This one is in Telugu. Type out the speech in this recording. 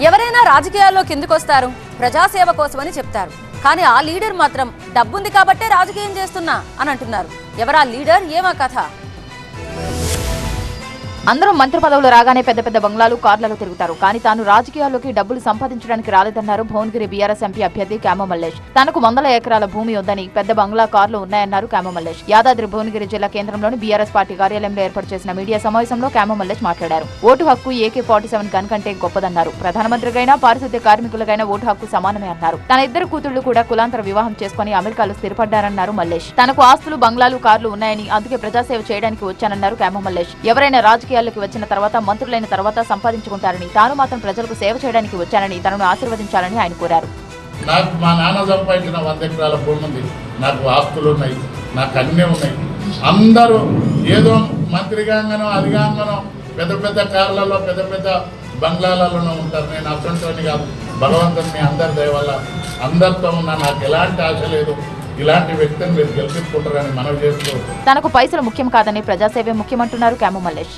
ఎవరైనా రాజకీయాల్లో కిందకొస్తారు ప్రజాసేవ కోసమని చెప్తారు. కానీ ఆ లీడర్ మాత్రం డబ్బుంది కాబట్టే రాజకీయం చేస్తున్నా అని అంటున్నారు. ఎవరా లీడర్, ఏమా కథ? అందరూ మంత్రి పదవులు రాగానే పెద్ద పెద్ద బంగ్లాలు, కార్లలో తిరుగుతారు. కానీ తాను రాజకీయాల్లోకి డబ్బులు సంపాదించడానికి రాలేదన్నారు భువనగిరి బీఆర్ఎస్ ఎంపీ అభ్యర్థి క్యామో మల్లేష్. తనకు 100 ఎకరాల భూమి ఉందని, పెద్ద బంగ్లా, కార్లు ఉన్నాయన్నారు క్యామో మల్లేష్. యాదాద్రి భువనగిరి జిల్లా కేంద్రంలోని బీఆర్ఎస్ పార్టీ కార్యాలయంలో ఏర్పాటు చేసిన మీడియా సమావేశంలో క్యామో మల్లేష్ మాట్లాడారు. ఓటు హక్కు AK-47 గన్ కంటే గొప్పదన్నారు. ప్రధానమంత్రికైనా, పారిశుద్ధ్య కార్మికులకైనా ఓటు హక్కు సమానమే అన్నారు. తన ఇద్దరు కూతుళ్లు కూడా కులాంతర వివాహం చేసుకుని అమెరికాలో స్థిరపడ్డారన్నారు మల్లేష్. తనకు ఆస్తులు, బంగ్లాలు, కార్లు ఉన్నాయని, అందుకే ప్రజాసేవ చేయడానికి వచ్చానన్నారు క్యామో మల్లేష్. ఎవరైనా రాజకీయాల్లోకి వచ్చిన తర్వాత, మంత్రులైన తర్వాత సంపాదించుకుంటారని, తాను మాత్రం ప్రజలకు సేవ చేయడానికి వచ్చానని, తనను ఆశీర్వదించాలని ఆయన కోరారు. నాకు మా నాన్న సంపాదించిన 100 ఎకరాల భూమి ఉంది, నాకు ఆస్తులు ఉన్నాయి, నాకు అన్నీ ఉన్నాయి. అందరూ ఏదో మంత్రిగానో అధికారంగానో పెద్ద పెద్ద కార్లలో, పెద్ద పెద్ద బంగ్లాలలోనూ ఉంటారు. నేను అసంతోని కాదు. భగవంతుని మీ అందరి దయ వల్ల అందరితో ఉన్నా, నాకు ఎలాంటి ఆశ లేదు. ఇలాంటి వ్యక్తిని మీరు గెలిపించుకుంటారని మనవి చేస్తూ, తనకు పైసలు ముఖ్యం కాదని, ప్రజాసేవే ముఖ్యమంటున్నారు క్యామో మల్లేష్.